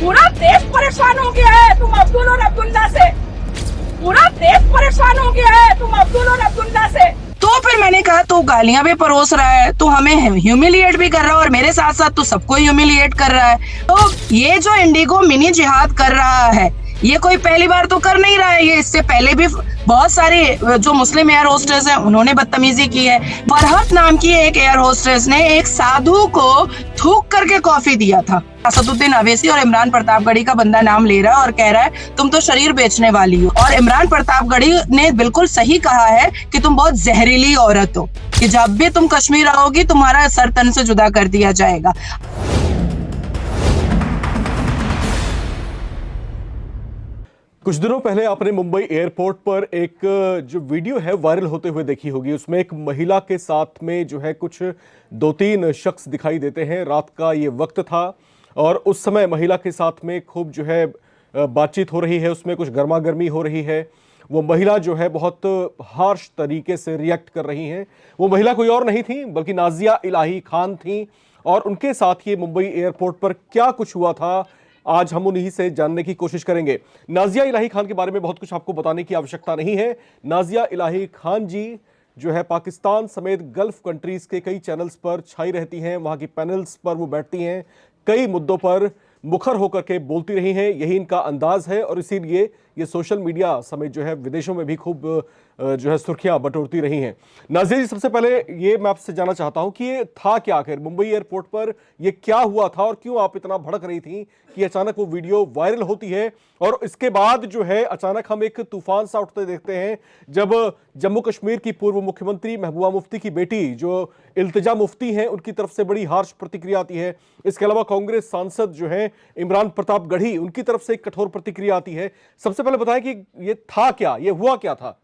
पूरा देश परेशान हो गया है तुम अब्दुल और अब्दुल्ला से। पूरा देश परेशान हो गया है तुम अब्दुल और अब्दुल्ला से। तो फिर मैंने कहा तू गालियां भी परोस रहा है, तू हमें ह्यूमिलिएट भी कर रहा है और मेरे साथ साथ तू सबको ह्यूमिलिएट कर रहा है। तो ये जो इंडिगो मिनी जिहाद कर रहा है, ये कोई पहली बार तो कर नहीं रहा है, ये इससे पहले भी बहुत सारे जो मुस्लिम एयर होस्टेस हैं उन्होंने बदतमीजी की है। फरहत नाम की एक एयर होस्टेस ने एक साधु को थूक करके कॉफी दिया था। असदुद्दीन अवैसी और इमरान प्रतापगढ़ी का बंदा नाम ले रहा है और कह रहा है तुम तो शरीर बेचने वाली हो। और इमरान प्रतापगढ़ी ने बिल्कुल सही कहा है कि तुम बहुत जहरीली औरत हो, कि जब भी तुम कश्मीर आओगी तुम्हारा सर तन से जुदा कर दिया जाएगा। कुछ दिनों पहले आपने मुंबई एयरपोर्ट पर एक जो वीडियो है वायरल होते हुए देखी होगी। उसमें एक महिला के साथ में जो है कुछ 2-3 शख्स दिखाई देते हैं। रात का ये वक्त था और उस समय महिला के साथ में खूब जो है बातचीत हो रही है, उसमें कुछ गर्मा गर्मी हो रही है। वो महिला जो है बहुत हार्श तरीके से रिएक्ट कर रही हैं। वो महिला कोई और नहीं थी बल्कि नाजिया इलाही खान थी। और उनके साथ ये मुंबई एयरपोर्ट पर क्या कुछ हुआ था, आज हम उन्हीं से जानने की कोशिश करेंगे। नाजिया इलाही खान के बारे में बहुत कुछ आपको बताने की आवश्यकता नहीं है। नाजिया इलाही खान जी जो है पाकिस्तान समेत गल्फ कंट्रीज के कई चैनल्स पर छाई रहती हैं, वहां की पैनल्स पर वो बैठती हैं, कई मुद्दों पर मुखर होकर के बोलती रही हैं। यही इनका अंदाज है और इसीलिए ये सोशल मीडिया समेत जो है विदेशों में भी खूब जो है सुर्खियां बटोरती रही हैं। नाज़िया जी, सबसे पहले ये मैं आपसे जानना चाहता हूं कि ये था क्या, आखिर मुंबई एयरपोर्ट पर ये क्या हुआ था और क्यों आप इतना भड़क रही थी कि अचानक वो वीडियो वायरल होती है और इसके बाद जो है अचानक हम एक तूफान सा उठते देखते हैं जब जम्मू कश्मीर की पूर्व मुख्यमंत्री महबूबा मुफ्ती की बेटी जो इल्तिजा मुफ्ती हैं उनकी तरफ से बड़ी हार्श प्रतिक्रिया आती है। इसके अलावा कांग्रेस सांसद जो है इमरान प्रतापगढ़ी, उनकी तरफ से एक कठोर प्रतिक्रिया आती है। सबसे पहले बताएं कि ये था क्या, ये हुआ क्या था?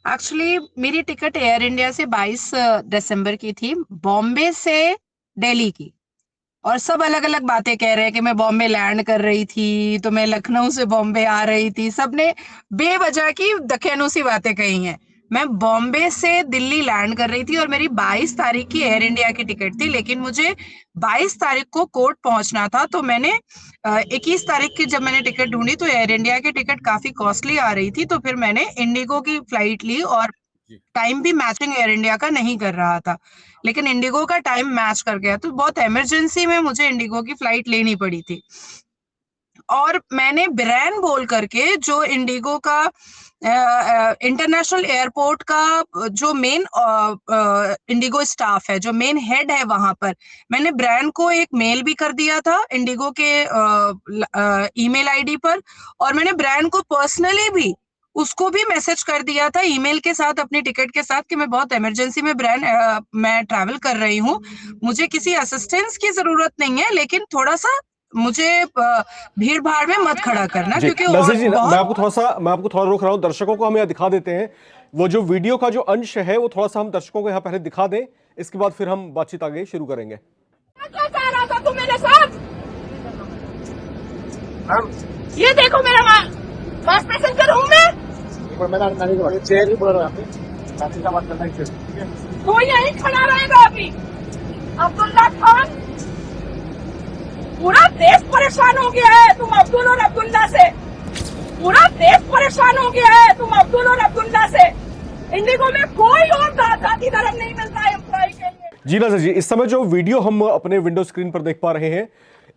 एक्चुअली मेरी टिकट एयर इंडिया से 22 दिसंबर की थी, बॉम्बे से दिल्ली की। और सब अलग अलग बातें कह रहे हैं कि मैं बॉम्बे लैंड कर रही थी, तो मैं लखनऊ से बॉम्बे आ रही थी। सबने बेवजह की दकियानूसी बातें कही हैं। मैं बॉम्बे से दिल्ली लैंड कर रही थी और मेरी 22 तारीख की एयर इंडिया की टिकट थी, लेकिन मुझे 22 तारीख को कोर्ट पहुंचना था। तो मैंने 21 तारीख की जब मैंने टिकट ढूंढी तो एयर इंडिया की टिकट काफी कॉस्टली आ रही थी, तो फिर मैंने इंडिगो की फ्लाइट ली और टाइम भी मैचिंग एयर इंडिया का नहीं कर रहा था, लेकिन इंडिगो का टाइम मैच कर गया। तो बहुत इमरजेंसी में मुझे इंडिगो की फ्लाइट लेनी पड़ी थी और मैंने ब्रैन बोल करके जो इंडिगो का इंटरनेशनल एयरपोर्ट का जो मेन इंडिगो स्टाफ है, जो मेन हेड है वहां पर, मैंने ब्रैन को एक मेल भी कर दिया था इंडिगो के ईमेल आईडी पर। और मैंने ब्रैन को पर्सनली भी उसको भी मैसेज कर दिया था ईमेल के साथ, अपनी टिकट के साथ, कि मैं बहुत इमरजेंसी में ब्रैन मैं ट्रैवल कर रही हूँ, मुझे किसी असिस्टेंस की जरूरत नहीं है, लेकिन थोड़ा सा मुझे भीड़ भाड़ में मत खड़ा करना, जी क्योंकि नज़ीर और जी, मैं बहुत आपको थोड़ा रोक रहा हूं। दर्शकों को हम यहाँ दिखा देते हैं वो जो वीडियो का जो अंश है, वो थोड़ा सा हम दर्शकों को यहाँ पहले दिखा दें, इसके बाद फिर हम बातचीत आगे शुरू करेंगे। क्या चाह रहा था तू मेरे साथ? ये देखो मेरा बस पैसेंजर हूँ मैं। तो यही खड़ा रहेगा अभी अब्दुल्ला खान। पूरा देश परेशान हो गया है तुम अब्दुल और अब्दुल्ला से। पूरा देश परेशान हो गया है तुम अब्दुल और अब्दुल्ला से। इंडिगो में कोई और जाति धर्म नहीं मिलता है एम्प्लॉय के लिए। जी नज़ीर जी, इस समय जो वीडियो हम अपने विंडो स्क्रीन पर देख पा रहे हैं,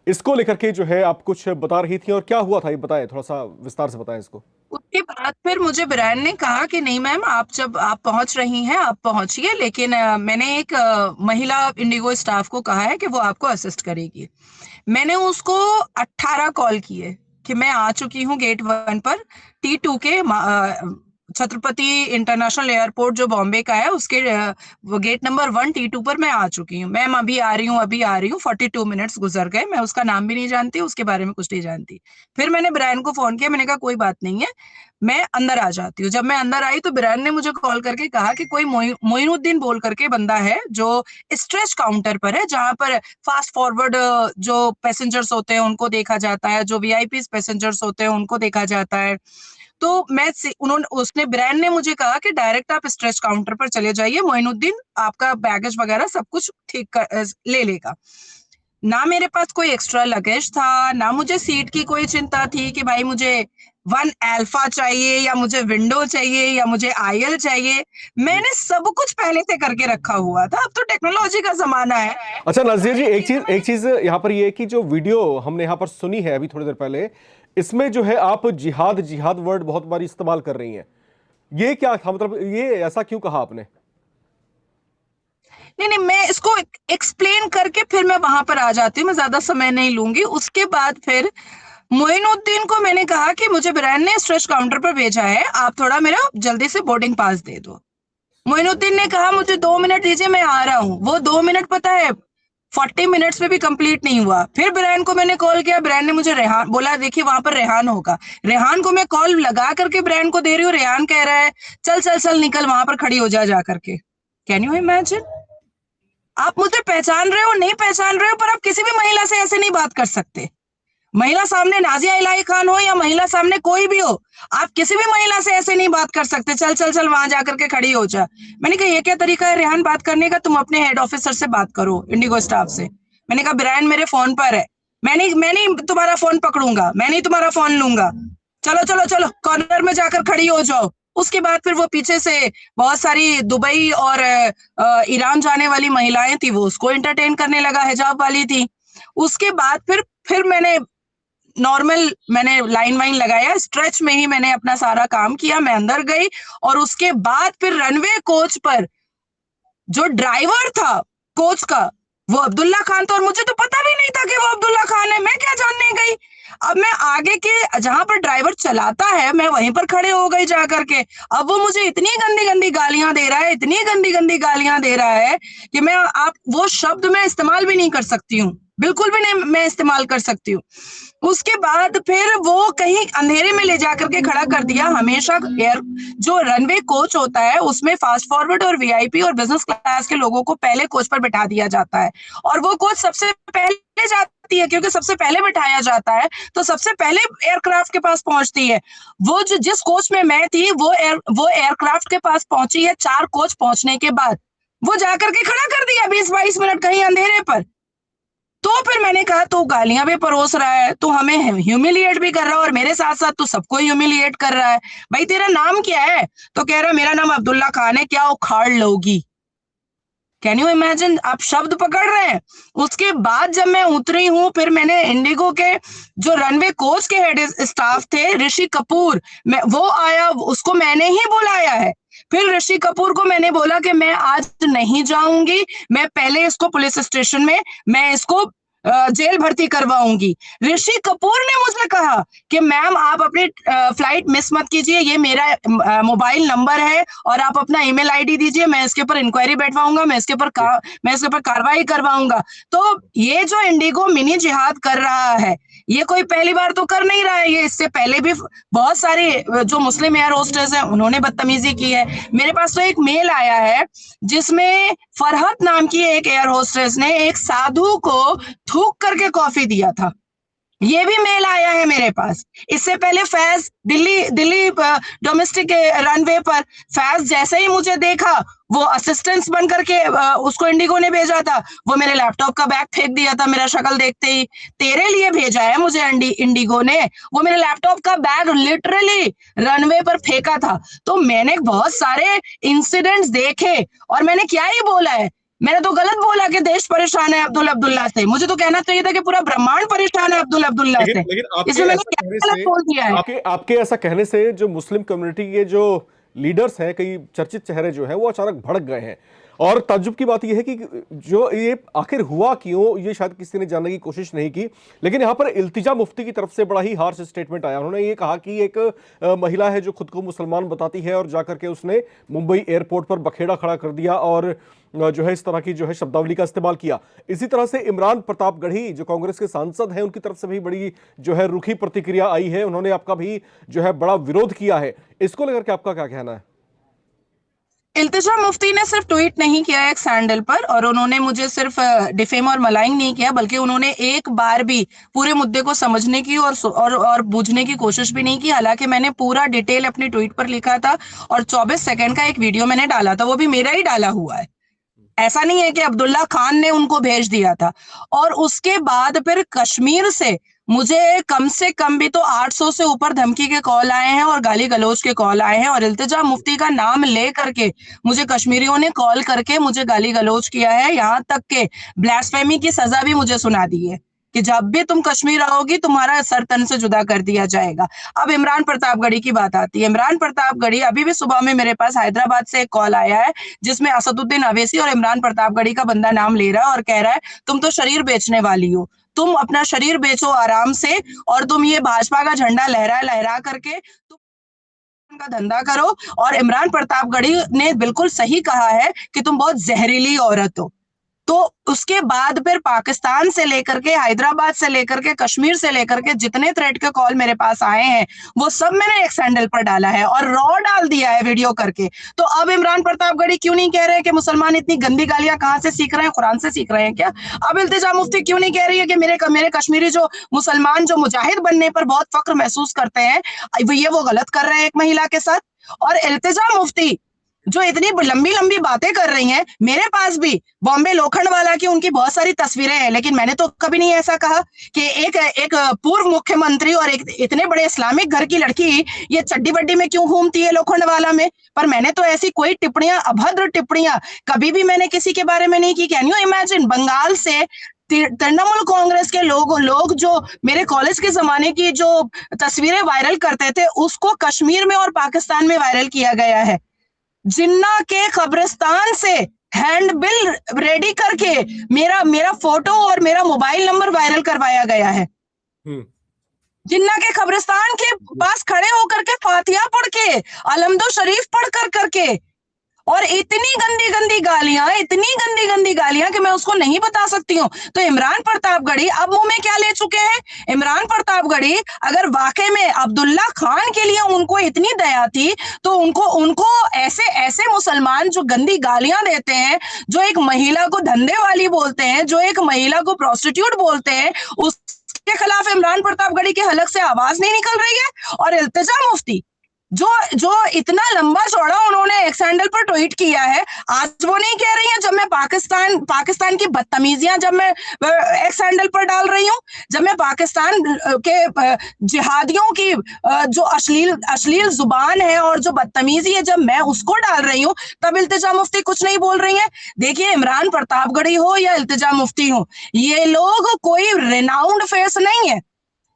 इसको लेकर के जो है आप कुछ बता रही थी और क्या हुआ था ये बताएं, थोड़ा सा विस्तार से बताएं इसको। उसके बाद फिर मुझे ब्रायन ने कहा कि नहीं मैम, आप जब आप पहुंच रही हैं आप पहुंचिए, लेकिन मैंने एक महिला इंडिगो स्टाफ को कहा है कि वो आपको असिस्ट करेगी। मैंने उसको 18 कॉल किए कि मैं आ चुकी हूँ गेट 1 पर, T2 के छत्रपति इंटरनेशनल एयरपोर्ट जो बॉम्बे का है उसके वो गेट नंबर 1 T2 पर मैं आ चुकी हूँ। मैम अभी आ रही हूँ, अभी आ रही हूँ। 42 मिनट्स गुजर गए, मैं उसका नाम भी नहीं जानती, उसके बारे में कुछ नहीं जानती। फिर मैंने ब्रायन को फोन किया, मैंने कहा कोई बात नहीं है, मैं अंदर आ जाती हूँ। जब मैं अंदर आई तो ब्रायन ने मुझे कॉल करके कहा कि कोई मोइनुद्दीन बोल करके बंदा है जो स्ट्रेच काउंटर पर है, जहां पर फास्ट फॉरवर्ड जो पैसेंजर्स होते हैं उनको देखा जाता है, जो वीआईपी पैसेंजर्स होते हैं उनको देखा जाता है। तो उसने ब्रांड ने मुझे कहा कि डायरेक्ट आप स्ट्रेच काउंटर पर चले जाइए, मोइनुद्दीन आपका बैगेज वगैरह सब कुछ ठीक ले लेगा। ना मेरे पास कोई एक्स्ट्रा लगेज था, ना मुझे सीट की कोई चिंता थी कि भाई मुझे 1 अल्फा चाहिए या मुझे विंडो चाहिए या मुझे आयल चाहिए। मैंने सब कुछ पहले से करके रखा हुआ था। अब तो टेक्नोलॉजी का जमाना है। अच्छा नजीर जी, एक चीज यहाँ पर ये है कि जो वीडियो हमने यहाँ पर सुनी है अभी थोड़ी देर पहले, इसमें जो है आप जिहाद जिहाद वर्ड बहुत बार इस्तेमाल कर रही हैं। ये क्या था, मतलब ये ऐसा क्यों कहा आपने? नहीं नहीं, मैं इसको एक्सप्लेन करके फिर मैं वहां पर आ जाती हूँ। मैं ज्यादा समय नहीं लूंगी। उसके बाद फिर मोइनुद्दीन को मैंने कहा कि मुझे ब्रांड ने स्ट्रेच काउंटर पर भेजा है, आप थोड़ा मेरा जल्दी से बोर्डिंग पास दे दो। मोइनुद्दीन ने कहा मुझे 2 मिनट दीजिए, मैं आ रहा हूँ। वो 2 मिनट पता है 40 मिनट्स में भी कंप्लीट नहीं हुआ। फिर ब्रांड को मैंने कॉल किया, ब्रांड ने मुझे रेहान बोला, देखिए वहां पर रेहान होगा। रेहान को मैं कॉल लगा करके ब्रांड को दे रही हूँ, रेहान कह रहा है चल चल चल निकल, वहां पर खड़ी हो जा करके। Can you imagine? आप मुझे पहचान रहे हो नहीं पहचान रहे हो, पर आप किसी भी महिला से ऐसे नहीं बात कर सकते। महिला सामने नाजिया इलाही खान हो या महिला सामने कोई भी हो, आप किसी भी महिला से ऐसे नहीं बात कर सकते, चल चल चल वहां जाकर के खड़ी हो जा। मैंने कहा ये क्या तरीका है रेहान बात करने का? तुम अपने हेड ऑफिसर से बात करो, इंडिगो स्टाफ से। मैंने कहा ब्रांड मेरे फोन पर है, मैं नहीं तुम्हारा फोन पकड़ूंगा, मैं नहीं तुम्हारा फोन लूंगा, चलो चलो चलो कॉर्नर में जाकर खड़ी हो जाओ। उसके बाद फिर वो पीछे से बहुत सारी दुबई और ईरान जाने वाली महिलाएं थी, वो उसको एंटरटेन करने लगा, हिजाब वाली थी। उसके बाद फिर मैंने लाइन वाइन लगाया, स्ट्रेच में ही मैंने अपना सारा काम किया। मैं अंदर गई और उसके बाद फिर रनवे कोच पर जो ड्राइवर था कोच का, वो अब्दुल्ला खान था। और मुझे तो पता भी नहीं था कि वो अब्दुल्ला खान है, मैं क्या जानने गई। अब मैं आगे के जहां पर ड्राइवर चलाता है मैं वहीं पर खड़े हो गई जाकर के। अब वो मुझे इतनी गंदी गंदी गालियां दे रहा है, इतनी गंदी गंदी गालियां दे रहा है कि आप वो शब्द मैं इस्तेमाल भी नहीं कर सकती हूँ, बिल्कुल भी नहीं मैं इस्तेमाल कर सकती हूँ। उसके बाद फिर वो कहीं अंधेरे में ले जाकर के खड़ा कर दिया। हमेशा एयर जो रनवे कोच होता है उसमें फास्ट फॉरवर्ड और वीआईपी और बिजनेस क्लास के लोगों को पहले कोच पर बैठा दिया जाता है, और वो कोच सबसे पहले जाती है, क्योंकि सबसे पहले बैठाया जाता है तो सबसे पहले एयरक्राफ्ट के पास पहुंचती है। वो जो जिस कोच में मैं थी वो एयरक्राफ्ट के पास पहुंची है 4 कोच पहुंचने के बाद। वो जाकर के खड़ा कर दिया 20-22 मिनट कहीं अंधेरे पर। तो फिर मैंने कहा तू गालियां भी परोस रहा है, तू हमें ह्यूमिलिएट भी कर रहा है और मेरे साथ साथ तू सबको ह्यूमिलिएट कर रहा है। भाई तेरा नाम क्या है? तो कह रहा मेरा नाम अब्दुल्ला खान है, क्या उखाड़ लोगी? Can you imagine? आप शब्द पकड़ रहे हैं। उसके बाद जब मैं उतरी हूं फिर मैंने इंडिगो के जो रनवे कोच के हेड स्टाफ थे ऋषि कपूर, वो आया, उसको मैंने ही बुलाया है। फिर ऋषि कपूर को मैंने बोला कि मैं आज नहीं जाऊंगी, मैं पहले इसको पुलिस स्टेशन में मैं इसको जेल भर्ती करवाऊंगी। ऋषि कपूर ने मुझे कहा कि मैम आप अपनी फ्लाइट मिस मत कीजिए, ये मेरा मोबाइल नंबर है और आप अपना ईमेल आईडी दीजिए, मैं इसके ऊपर इंक्वायरी बैठवाऊंगा, मैं इसके ऊपर कार्रवाई करवाऊंगा। तो ये जो इंडिगो मिनी जिहाद कर रहा है, ये कोई पहली बार तो कर नहीं रहा है, ये इससे पहले भी बहुत सारे जो मुस्लिम एयर होस्टेस हैं उन्होंने बदतमीजी की है। मेरे पास तो एक मेल आया है जिसमें फरहत नाम की एक एयर होस्टेस ने एक साधु को थूक करके कॉफी दिया था, ये भी मेल आया है मेरे पास। इससे पहले फैज दिल्ली डोमेस्टिक रनवे पर फैज जैसे ही मुझे देखा वो असिस्टेंट बन करके उसको इंडिगो ने भेजा था, वो मेरे लैपटॉप का बैग फेंक दिया था मेरा शक्ल देखते ही। तेरे लिए भेजा है मुझे इंडिगो ने, वो मेरे लैपटॉप का बैग लिटरली रनवे पर फेंका था। तो मैंने बहुत सारे इंसिडेंट्स देखे और मैंने क्या ही बोला है, मैंने तो गलत बोला कि देश परेशान है अब्दुल्ला से। मुझे तो कहना चाहिए था कि पूरा ब्रह्मांड परेशान है अब्दुल्ला से। इसमें मैंने क्या गलत बोल दिया है? आपके ऐसा कहने से जो मुस्लिम कम्युनिटी के जो लीडर्स हैं, कई चर्चित चेहरे जो हैं, वो अचानक भड़क गए हैं। और ताज्जुब की बात यह है कि जो ये आखिर हुआ क्यों, ये शायद किसी ने जानने की कोशिश नहीं की। लेकिन यहाँ पर इल्तिजा मुफ्ती की तरफ से बड़ा ही हार्श स्टेटमेंट आया। उन्होंने ये कहा कि एक महिला है जो खुद को मुसलमान बताती है और जाकर के उसने मुंबई एयरपोर्ट पर बखेड़ा खड़ा कर दिया और जो है इस तरह की जो है शब्दावली का इस्तेमाल किया। इसी तरह से इमरान प्रतापगढ़ी जो कांग्रेस के सांसद हैं, उनकी तरफ से भी बड़ी जो है रूखी प्रतिक्रिया आई है। उन्होंने आपका भी जो है बड़ा विरोध किया है। इसको लेकर के आपका क्या कहना है? इल्तिजा मुफ्ती ने सिर्फ ट्वीट नहीं किया एक सैंडल पर, और उन्होंने मुझे सिर्फ डिफेम और मलाइंग नहीं किया, बल्कि उन्होंने एक बार भी पूरे मुद्दे को समझने की और बूझने की कोशिश भी नहीं की। हालांकि मैंने पूरा डिटेल अपनी ट्वीट पर लिखा था और 24 सेकंड का एक वीडियो मैंने डाला था, वो भी मेरा ही डाला हुआ है। ऐसा नहीं है कि अब्दुल्ला खान ने उनको भेज दिया था। और उसके बाद फिर कश्मीर से मुझे कम से कम भी तो 800 से ऊपर धमकी के कॉल आए हैं और गाली गलौज के कॉल आए हैं, और इल्तिजा मुफ्ती का नाम ले करके मुझे कश्मीरियों ने कॉल करके मुझे गाली गलौज किया है। यहाँ तक के ब्लास्फेमी की सजा भी मुझे सुना दी है कि जब भी तुम कश्मीर आओगी तुम्हारा सर तन से जुदा कर दिया जाएगा। अब इमरान प्रतापगढ़ी की बात आती है। इमरान प्रतापगढ़ी, अभी भी सुबह में मेरे पास हैदराबाद से एक कॉल आया है जिसमें असदुद्दीन अवैसी और इमरान प्रतापगढ़ी का बंदा नाम ले रहा है और कह रहा है तुम तो शरीर बेचने वाली हो, तुम अपना शरीर बेचो आराम से, और तुम ये भाजपा का झंडा लहरा लहरा करके तुम का धंधा करो। और इमरान प्रतापगढ़ी ने बिल्कुल सही कहा है कि तुम बहुत जहरीली औरत हो। तो उसके बाद फिर पाकिस्तान से लेकर के, हैदराबाद से लेकर के, कश्मीर से लेकर के जितने थ्रेट के कॉल मेरे पास आए हैं वो सब मैंने एक सैंडल पर डाला है और रॉ डाल दिया है वीडियो करके। तो अब इमरान प्रतापगढ़ी क्यों नहीं कह रहे कि मुसलमान इतनी गंदी गालियां कहां से सीख रहे हैं, कुरान से सीख रहे हैं क्या? अब इल्तिजा मुफ्ती क्यों नहीं कह रही है कि मेरे कश्मीरी जो मुसलमान जो मुजाहिद बनने पर बहुत फक्र महसूस करते हैं वो गलत कर रहे हैं एक महिला के साथ? और इल्तिजा मुफ्ती जो इतनी लंबी लंबी बातें कर रही हैं, मेरे पास भी बॉम्बे लोखंडवाला की उनकी बहुत सारी तस्वीरें हैं, लेकिन मैंने तो कभी नहीं ऐसा कहा कि एक पूर्व मुख्यमंत्री और एक इतने बड़े इस्लामिक घर की लड़की ये चड्डी बड्डी में क्यों घूमती है लोखंडवाला में। पर मैंने तो ऐसी कोई टिप्पणियां, अभद्र टिप्पणियां कभी भी मैंने किसी के बारे में नहीं की। कैन यू इमेजिन, बंगाल से तृणमूल कांग्रेस के लोग जो मेरे कॉलेज के जमाने की जो तस्वीरें वायरल करते थे उसको कश्मीर में और पाकिस्तान में वायरल किया गया है। जिन्ना के कब्रिस्तान से हैंड बिल रेडी करके मेरा फोटो और मेरा मोबाइल नंबर वायरल करवाया गया है। जिन्ना के कब्रिस्तान के पास खड़े होकर के फातिहा पढ़ के, अलमदो शरीफ पढ़ कर करके, और इतनी गंदी गंदी गालियां कि मैं उसको नहीं बता सकती हूँ। तो इमरान प्रतापगढ़ी अब मुंह में क्या ले चुके हैं? इमरान प्रतापगढ़ी अगर वाकई में अब्दुल्ला खान के लिए उनको इतनी दया थी तो उनको ऐसे मुसलमान जो गंदी गालियां देते हैं, जो एक महिला को धंधे वाली बोलते हैं, जो एक महिला को प्रोस्टिट्यूट बोलते हैं, उसके खिलाफ इमरान प्रतापगढ़ी के हलक से आवाज नहीं निकल रही है। और इल्तिजा मुफ्ती जो इतना लंबा चौड़ा उन्होंने एक सैंडल पर ट्वीट किया है, आज वो नहीं कह रही है जब मैं पाकिस्तान की बदतमीजियां जब मैं एक सैंडल पर डाल रही हूं, जब मैं पाकिस्तान के जिहादियों की जो अश्लील जुबान है और जो बदतमीजी है जब मैं उसको डाल रही हूं, तब इल्तिजा मुफ्ती कुछ नहीं बोल रही है। देखिए, इमरान प्रतापगढ़ी हो या इल्तिजा मुफ्ती हो, ये लोग कोई रिनाउंड फेस नहीं है।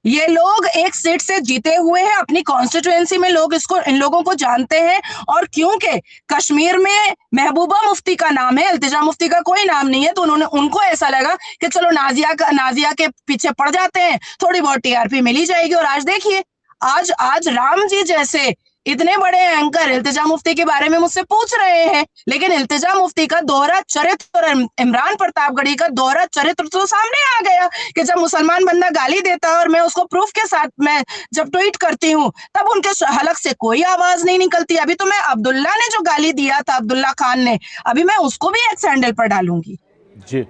ये लोग एक सीट से जीते हुए हैं, अपनी कॉन्स्टिट्यूएंसी में लोग इन लोगों को जानते हैं। और क्योंकि कश्मीर में महबूबा मुफ्ती का नाम है, इल्तिजा मुफ्ती का कोई नाम नहीं है, तो उनको ऐसा लगा कि चलो नाजिया के पीछे पड़ जाते हैं, थोड़ी बहुत टीआरपी मिल ही जाएगी। और आज देखिए, आज राम जी जैसे इतने बड़े एंकर इल्तिजा मुफ्ती के बारे में मुझसे पूछ रहे हैं, लेकिन इल्तिजा मुफ्ती का दोहरा चरित्र और इमरान प्रतापगढ़ी का दोहरा चरित्र तो सामने आ गया कि जब मुसलमान बंदा गाली देता है और मैं उसको प्रूफ के साथ मैं जब ट्वीट करती हूँ तब उनके हलक से कोई आवाज नहीं निकलती। अभी तो मैं अब्दुल्ला ने जो गाली दिया था, अब्दुल्ला खान ने, अभी मैं उसको भी एक सैंडल पर डालूंगी जी।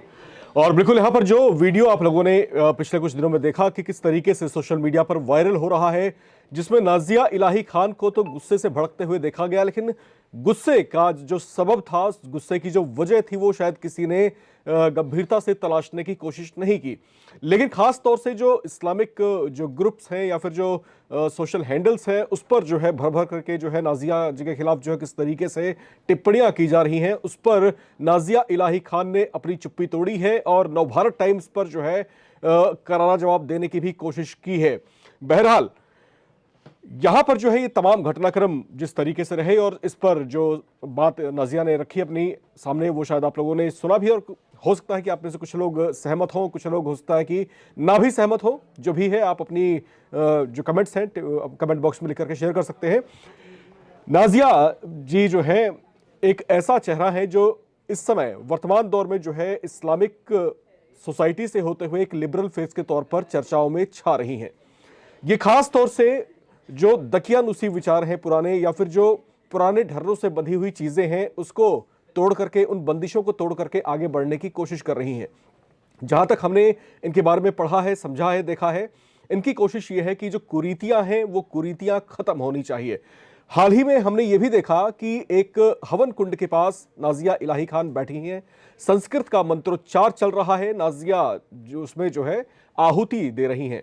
और बिल्कुल यहाँ पर जो वीडियो आप लोगों ने पिछले कुछ दिनों में देखा कि किस तरीके से सोशल मीडिया पर वायरल हो रहा है, जिसमें नाजिया इलाही खान को तो गुस्से से भड़कते हुए देखा गया, लेकिन गुस्से का जो सबब था, गुस्से की जो वजह थी, वो शायद किसी ने गंभीरता से तलाशने की कोशिश नहीं की। लेकिन खास तौर से जो इस्लामिक जो ग्रुप्स हैं या फिर जो सोशल हैंडल्स हैं, उस पर जो है भर भर करके जो है नाजिया जी के खिलाफ जो है किस तरीके से टिप्पणियां की जा रही हैं, उस पर नाजिया इलाही खान ने अपनी चुप्पी तोड़ी है और नवभारत टाइम्स पर जो है करारा जवाब देने की भी कोशिश की है। बहरहाल यहां पर जो है ये तमाम घटनाक्रम जिस तरीके से रहे और इस पर जो बात नाजिया ने रखी अपनी सामने, वो शायद आप लोगों ने सुना भी, और हो सकता है कि आप में से कुछ लोग सहमत हों, कुछ लोग हो सकता है कि ना भी सहमत हो। जो भी है आप अपनी जो कमेंट्स हैं कमेंट बॉक्स में लिख करके शेयर कर सकते हैं। नाजिया जी जो है एक ऐसा चेहरा है जो इस समय वर्तमान दौर में जो है इस्लामिक सोसाइटी से होते हुए एक लिबरल फेस के तौर पर चर्चाओं में छा रही हैं। ये खास तौर से जो दकियानुसी विचार हैं पुराने, या फिर जो पुराने ढर्रों से बंधी हुई चीजें हैं, उसको तोड़ करके, उन बंदिशों को तोड़ करके आगे बढ़ने की कोशिश कर रही हैं। जहां तक हमने इनके बारे में पढ़ा है, समझा है, देखा है, इनकी कोशिश ये है कि जो कुरीतियां हैं वो कुरीतियां खत्म होनी चाहिए। हाल ही में हमने ये भी देखा कि एक हवन कुंड के पास नाजिया इलाही खान बैठी हैं, संस्कृत का मंत्रोच्चार चल रहा है, नाजिया जो उसमें जो है आहुति दे रही हैं।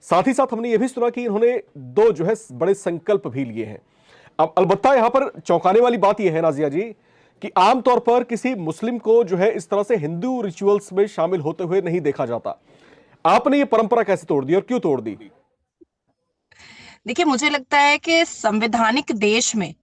साथ ही साथ हमने ये भी सुना कि इन्होंने दो जो है बड़े संकल्प भी लिए हैं। अब अलबत्ता यहां पर चौंकाने वाली बात यह है नाजिया जी कि आमतौर पर किसी मुस्लिम को जो है इस तरह से हिंदू रिचुअल्स में शामिल होते हुए नहीं देखा जाता। आपने ये परंपरा कैसे तोड़ दी और क्यों तोड़ दी? देखिए, मुझे लगता है कि संवैधानिक देश में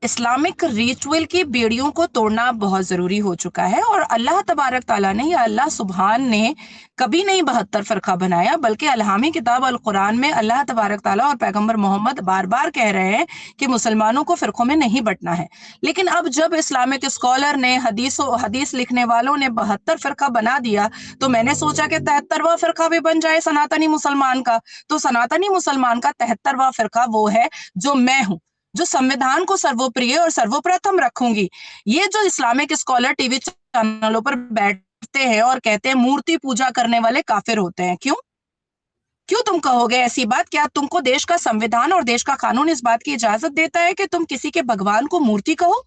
इस्लामिक रिचुअल की बेड़ियों को तोड़ना बहुत जरूरी हो चुका है। और अल्लाह तबारक ताला ने या अल्लाह सुब्हान ने कभी नहीं 72 फरका बनाया, बल्कि अल्हामी किताब अल कुरान में अल्लाह तबारक ताला और पैगंबर मोहम्मद बार बार कह रहे हैं कि मुसलमानों को फिरकों में नहीं बंटना है। लेकिन अब जब इस्लामिक स्कॉलर ने हदीस लिखने वालों ने 72 फरका बना दिया, तो मैंने सोचा कि 73वां फिरका भी बन जाए सनातनी मुसलमान का। तो सनातनी मुसलमान का 73वां फिरका वो है जो मैं हूं, जो संविधान को सर्वोप्रिय और सर्वप्रथम रखूंगी। ये जो इस्लामिक स्कॉलर टीवी चैनलों पर बैठते हैं और कहते हैं मूर्ति पूजा करने वाले काफिर होते हैं, क्यों क्यों तुम कहोगे ऐसी बात? क्या तुमको देश का संविधान और देश का कानून इस बात की इजाजत देता है कि तुम किसी के भगवान को मूर्ति कहो,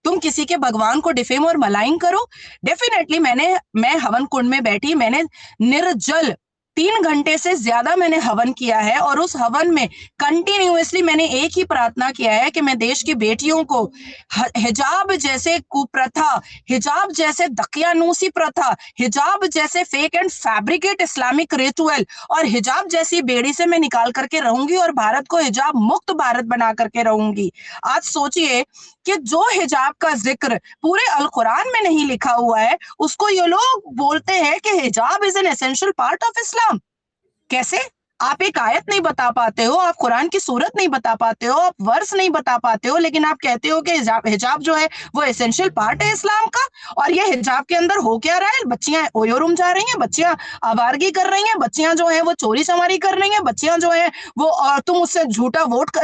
तुम किसी के भगवान को डिफेम और मलाइन करो? डेफिनेटली मैं हवन कुंड में बैठी, मैंने निर्जल 3 घंटे से ज्यादा मैंने हवन किया है, और उस हवन में कंटिन्यूअसली मैंने एक ही प्रार्थना किया है कि मैं देश की बेटियों को हिजाब जैसे कुप्रथा, हिजाब जैसे दकियानूसी प्रथा, हिजाब जैसे fake and fabricate Islamic ritual और हिजाब जैसी बेड़ी से मैं निकाल करके रहूंगी और भारत को हिजाब मुक्त भारत बना करके रहूंगी। आज सोचिए कि जो हिजाब का जिक्र पूरे अल कुरान में नहीं लिखा हुआ है, उसको ये लोग बोलते हैं कि हिजाब is an essential part of Islam. कैसे? आप एक आयत नहीं बता पाते हो, आप कुरान की सूरत नहीं बता पाते हो, आप वर्स नहीं बता पाते हो, लेकिन आप कहते हो कि हिजाब जो है वो एसेंशियल पार्ट है इस्लाम का। और ये हिजाब के अंदर हो क्या रहा है? बच्चियां ओयोरुम जा रही हैं, बच्चियां आवारगी कर रही हैं, बच्चियां जो है वो चोरी चमारी कर रही हैं, बच्चियां जो है वो तुम उससे झूठा वोट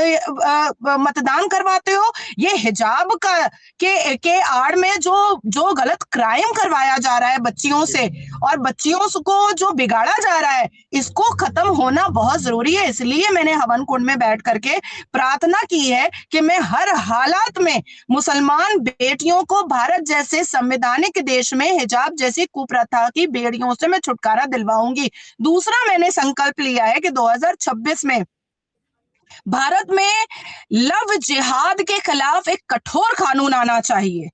मतदान करवाते हो। ये हिजाब का के आड़ में जो गलत क्राइम करवाया जा रहा है बच्चियों से और बच्चियों को जो बिगाड़ा जा रहा है, इसको खत्म होना बहुत जरूरी है। इसलिए मैंने हवन कुंड में बैठ करके प्रार्थना की है कि मैं हर हालात में मुसलमान बेटियों को भारत जैसे संवैधानिक देश में हिजाब जैसी कुप्रथा की बेड़ियों से मैं छुटकारा दिलवाऊंगी। दूसरा, मैंने संकल्प लिया है कि 2026 में भारत में लव जिहाद के खिलाफ एक कठोर कानून आना चाहिए।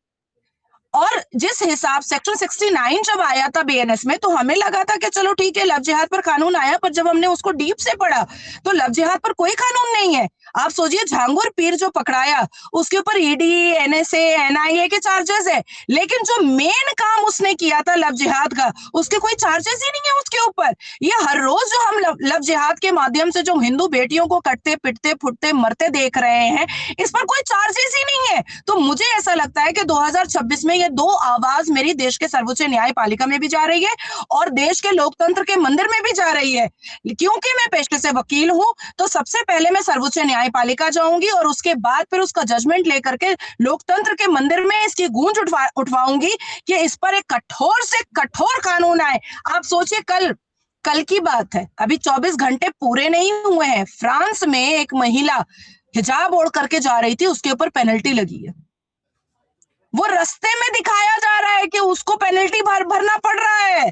और जिस हिसाब सेक्शन 69 जब आया था बीएनएस में, तो हमें लगा था कि चलो ठीक है, लव जिहाद पर कानून आया, पर जब हमने उसको डीप से पढ़ा तो लव जिहाद पर कोई कानून नहीं है। आप सोचिए, झांगुर पीर जो पकड़ाया उसके ऊपर ईडी, एनएसए, एनआईए के चार्जेस है, लेकिन जो मेन काम उसने किया था लव जिहाद का, उसके कोई चार्जेस ही नहीं है उसके ऊपर। ये हर रोज जो हम लव जिहाद के माध्यम से जो हिंदू बेटियों को कटते पिटते फुटते मरते देख रहे हैं, इस पर कोई चार्जेस ही नहीं है। तो मुझे ऐसा लगता है कि 2026 में ये दो आवाज मेरी देश के सर्वोच्च न्यायपालिका में भी जा रही है और देश के लोकतंत्र के मंदिर में भी जा रही है। क्योंकि मैं पेशे से वकील हूं, तो सबसे पहले मैं सर्वोच्च न्यायपालिका जाऊंगी और उसके बाद फिर उसका जजमेंट लेकर के लोकतंत्र के मंदिर में इसकी गूंज उठवाऊंगी कि इस पर एक कठोर से कठोर कानून आए। आप सोचिए, कल की बात है, अभी 24 घंटे पूरे नहीं हुए हैं, फ्रांस में एक महिला हिजाब ओढ़ करके जा रही थी, उसके ऊपर पेनल्टी लगी है। वो रास्ते में दिखाया जा रहा है कि उसको पेनल्टी भरना पड़ रहा है।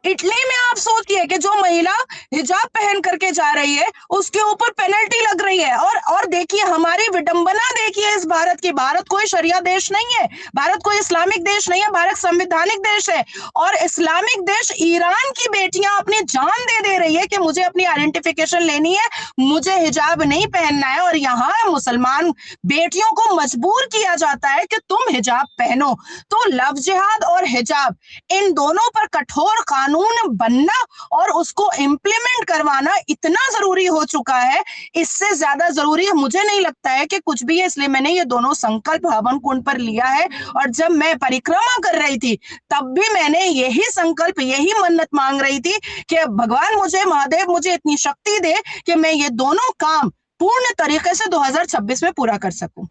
इटली में आप सोचिए कि जो महिला हिजाब पहन करके जा रही है उसके ऊपर पेनल्टी लग रही है। और देखिए हमारी विडंबना, देखिए इस भारत की। भारत कोई शरिया देश नहीं है, भारत कोई इस्लामिक देश नहीं है, भारत संवैधानिक देश है। और इस्लामिक देश ईरान की बेटियां अपनी जान दे रही है कि मुझे अपनी आइडेंटिफिकेशन लेनी है, मुझे हिजाब नहीं पहनना है। और यहाँ मुसलमान बेटियों को मजबूर किया जाता है कि तुम हिजाब पहनो। तो लव जिहाद और हिजाब, इन दोनों पर कठोर कानून बनना और उसको इंप्लीमेंट करवाना इतना जरूरी हो चुका है, इससे ज्यादा जरूरी मुझे नहीं लगता है कि कुछ भी है। इसलिए मैंने ये दोनों संकल्प हवन कुंड पर लिया है। और जब मैं परिक्रमा कर रही थी तब भी मैंने यही संकल्प, यही मन्नत मांग रही थी कि भगवान मुझे, महादेव मुझे इतनी शक्ति दे कि मैं ये दोनों काम पूर्ण तरीके से 2026 में पूरा कर सकूं।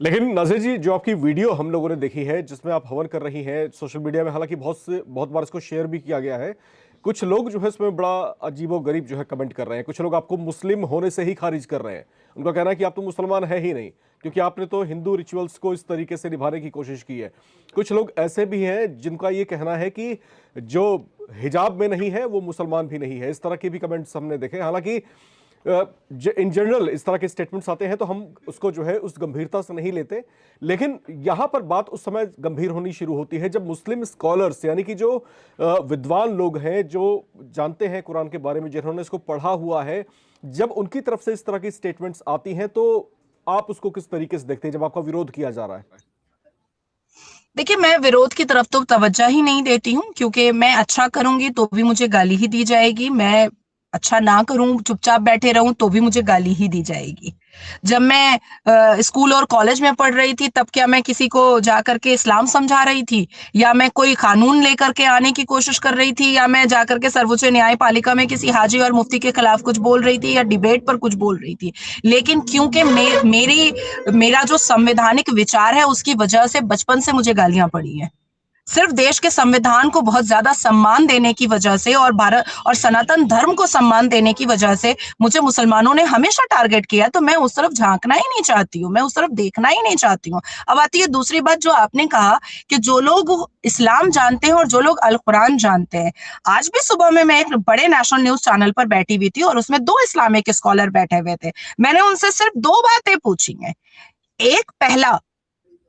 लेकिन नाज़िर जी, जो आपकी वीडियो हम लोगों ने देखी है जिसमें आप हवन कर रही हैं सोशल मीडिया में, हालांकि बहुत बार इसको शेयर भी किया गया है, कुछ लोग जो है इसमें बड़ा अजीबोगरीब जो है कमेंट कर रहे हैं। कुछ लोग आपको मुस्लिम होने से ही खारिज कर रहे हैं। उनका कहना है कि आप तो मुसलमान है ही नहीं, क्योंकि आपने तो हिंदू रिचुअल्स को इस तरीके से निभाने की कोशिश की है। कुछ लोग ऐसे भी हैं जिनका ये कहना है कि जो हिजाब में नहीं है वो मुसलमान भी नहीं है। इस तरह के भी कमेंट्स हमने देखे। हालांकि इन जनरल इस तरह के स्टेटमेंट्स आते हैं तो हम उसको जो है उस गंभीरता से नहीं लेते, लेकिन यहां पर बात उस समय गंभीर होनी शुरू होती है जब मुस्लिम स्कॉलर्स, यानी कि जो विद्वान लोग हैं, जो जानते हैं कुरान के बारे में, जिन्होंने इसको पढ़ा हुआ है, जब उनकी तरफ से इस तरह की स्टेटमेंट्स आती हैं तो आप उसको किस तरीके से देखते हैं जब आपका विरोध किया जा रहा है? देखिए, मैं विरोध की तरफ तो तवज्जो ही नहीं देती हूँ, क्योंकि मैं अच्छा करूंगी तो भी मुझे गाली ही दी जाएगी, मैं अच्छा ना करूं, चुपचाप बैठे रहूं तो भी मुझे गाली ही दी जाएगी। जब मैं स्कूल और कॉलेज में पढ़ रही थी, तब क्या मैं किसी को जा करके इस्लाम समझा रही थी, या मैं कोई कानून लेकर के आने की कोशिश कर रही थी, या मैं जा करके सर्वोच्च न्यायपालिका में किसी हाजी और मुफ्ती के खिलाफ कुछ बोल रही थी, या डिबेट पर कुछ बोल रही थी। लेकिन क्योंकि मेरा जो संवैधानिक विचार है उसकी वजह से बचपन से मुझे गालियां पड़ी हैं। सिर्फ देश के संविधान को बहुत ज्यादा सम्मान देने की वजह से और भारत और सनातन धर्म को सम्मान देने की वजह से मुझे मुसलमानों ने हमेशा टारगेट किया, तो मैं उस तरफ झांकना ही नहीं चाहती हूँ, मैं उस तरफ देखना ही नहीं चाहती हूँ। अब आती है दूसरी बात, जो आपने कहा कि जो लोग इस्लाम जानते हैं और जो लोग अल कुरान जानते हैं। आज भी सुबह में मैं एक बड़े नेशनल न्यूज चैनल पर बैठी हुई थी और उसमें 2 इस्लामिक स्कॉलर बैठे हुए थे। मैंने उनसे सिर्फ 2 बातें पूछी हैं। एक, पहला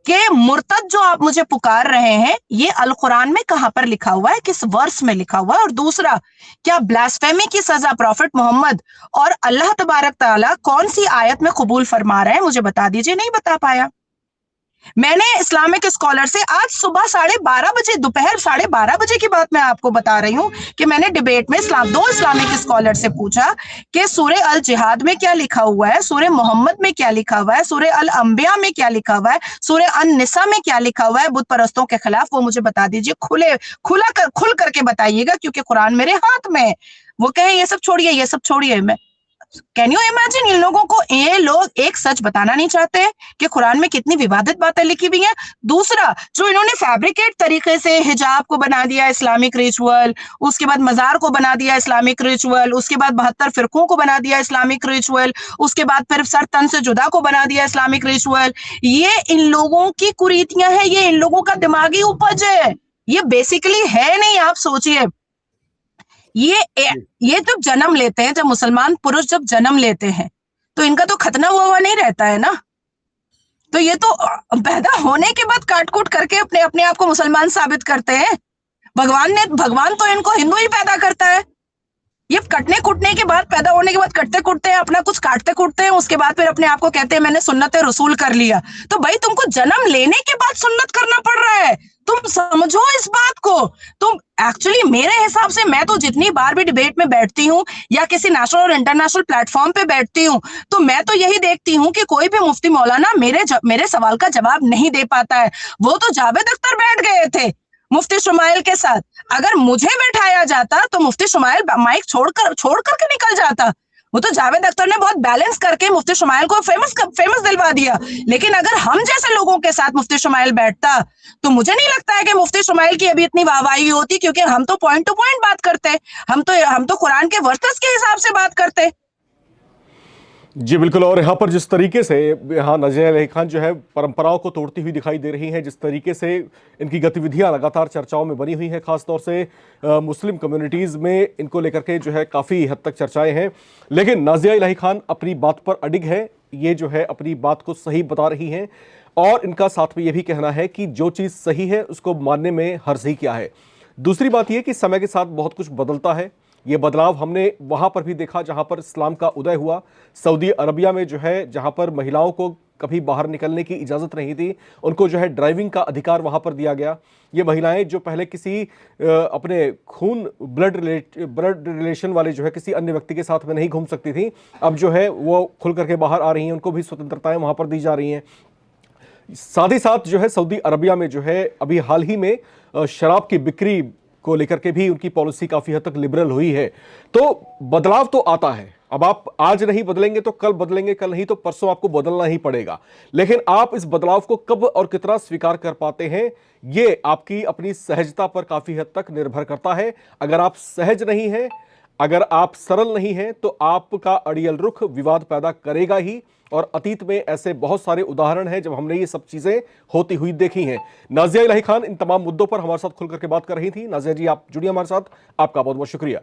कि मुर्तद जो आप मुझे पुकार रहे हैं, ये अल कुरान में कहां पर लिखा हुआ है, किस वर्स में लिखा हुआ है? और दूसरा, क्या ब्लास्फेमी की सजा प्रॉफिट मोहम्मद और अल्लाह तबारक ताला कौन सी आयत में कबूल फरमा रहे हैं? मुझे बता दीजिए। नहीं बता पाया। मैंने इस्लामिक स्कॉलर से आज सुबह 12:30 बजे, दोपहर 12:30 बजे की बात मैं आपको बता रही हूं कि मैंने डिबेट में 2 इस्लामिक स्कॉलर से पूछा कि सूरे अल जिहाद में क्या लिखा हुआ है, सूरे मोहम्मद में क्या लिखा हुआ है, सूरे अल अंबिया में क्या लिखा हुआ है, सूरे अन निसा में क्या लिखा हुआ है बुत परस्तों के खिलाफ, वो मुझे बता दीजिए। खुल करके बताइएगा, क्योंकि कुरान मेरे हाथ में है। वो कहे ये सब छोड़िए, ये सब छोड़िए। मैं कैन यू इमेजिन, इन लोगों को, ये लोग एक सच बताना नहीं चाहते कि कुरान में कितनी विवादित बातें लिखी हुई हैं। दूसरा, जो इन्होंने फैब्रिकेट तरीके से हिजाब को बना दिया इस्लामिक रिचुअल, उसके बाद मजार को बना दिया इस्लामिक रिचुअल, उसके बाद 72 फिरकों को बना दिया इस्लामिक रिचुअल, उसके बाद फिर सर तन से जुदा को बना दिया इस्लामिक रिचुअल। ये इन लोगों की कुरीतियां हैं, ये इन लोगों का दिमागी उपज है। ये बेसिकली है नहीं, आप सोचिए। ये जब जन्म लेते हैं, जब मुसलमान पुरुष जब जन्म लेते हैं, तो इनका तो खतना हुआ नहीं रहता है ना। तो ये तो पैदा होने के बाद काट-कूट करके अपने अपने आप को मुसलमान साबित करते हैं। भगवान तो इनको हिंदू ही पैदा करता है। ये कटने कुटने के बाद, पैदा होने के बाद कटते कुटते हैं, अपना कुछ काटते कुटते हैं, उसके बाद फिर अपने आप को कहते हैं मैंने सुन्नत रसूल कर लिया। तो भाई, तुमको जन्म लेने के बाद सुन्नत करना पड़ रहा है, तुम समझो इस बात को। तुम एक्चुअली, मेरे हिसाब से, मैं तो जितनी बार भी डिबेट में बैठती हूँ या किसी नेशनल और इंटरनेशनल प्लेटफॉर्म पे बैठती हूँ, तो मैं तो यही देखती हूँ कि कोई भी मुफ्ती मौलाना मेरे सवाल का जवाब नहीं दे पाता है। वो तो जावेद अख्तर बैठ गए थे मुफ्ती शुमाइल के साथ। अगर मुझे बैठाया जाता तो मुफ्ती शुमाइल माइक छोड़ करके निकल जाता। वो तो जावेद अख्तर ने बहुत बैलेंस करके मुफ्ती शुमाइल को फेमस दिलवा दिया। लेकिन अगर हम जैसे लोगों के साथ मुफ्ती शुमाइल बैठता, तो मुझे नहीं लगता है कि मुफ्ती शुमाइल की अभी इतनी वाहवाही होती, क्योंकि हम तो पॉइंट टू पॉइंट बात करते, हम तो कुरान के वर्सेस के हिसाब से बात करते। जी बिल्कुल। और यहाँ पर जिस तरीके से यहाँ नाज़िया इलाही खान जो है परंपराओं को तोड़ती हुई दिखाई दे रही हैं, जिस तरीके से इनकी गतिविधियाँ लगातार चर्चाओं में बनी हुई हैं, खासतौर से मुस्लिम कम्युनिटीज़ में इनको लेकर के जो है काफ़ी हद तक चर्चाएं हैं। लेकिन नाज़िया इलाही खान अपनी बात पर अडिग है, ये जो है अपनी बात को सही बता रही हैं, और इनका साथ में ये भी कहना है कि जो चीज़ सही है उसको मानने में हर्ज ही क्या है। दूसरी बात यह कि समय के साथ बहुत कुछ बदलता है। ये बदलाव हमने वहाँ पर भी देखा जहाँ पर इस्लाम का उदय हुआ, सऊदी अरबिया में जो है, जहाँ पर महिलाओं को कभी बाहर निकलने की इजाज़त नहीं थी, उनको जो है ड्राइविंग का अधिकार वहाँ पर दिया गया। ये महिलाएं जो पहले किसी अपने खून ब्लड रिलेशन वाले जो है किसी अन्य व्यक्ति के साथ में नहीं घूम सकती थी, अब जो है वो खुल करके बाहर आ रही हैं, उनको भी स्वतंत्रताएं वहाँ पर दी जा रही हैं। साथ ही साथ जो है सऊदी अरबिया में जो है अभी हाल ही में शराब की बिक्री को लेकर के भी उनकी पॉलिसी काफ़ी हद तक लिबरल हुई है। तो बदलाव तो आता है, अब आप आज नहीं बदलेंगे तो कल बदलेंगे, कल नहीं तो परसों आपको बदलना ही पड़ेगा। लेकिन आप इस बदलाव को कब और कितना स्वीकार कर पाते हैं, यह आपकी अपनी सहजता पर काफी हद तक निर्भर करता है। अगर आप सहज नहीं हैं, अगर आप सरल नहीं हैं, तो आपका अड़ियल रुख विवाद पैदा करेगा ही। और अतीत में ऐसे बहुत सारे उदाहरण हैं जब हमने ये सब चीजें होती हुई देखी हैं। नाजिया इलाही खान इन तमाम मुद्दों पर हमारे साथ खुल करके बात कर रही थी। नाजिया जी, आप जुड़िए हमारे साथ, आपका बहुत बहुत शुक्रिया।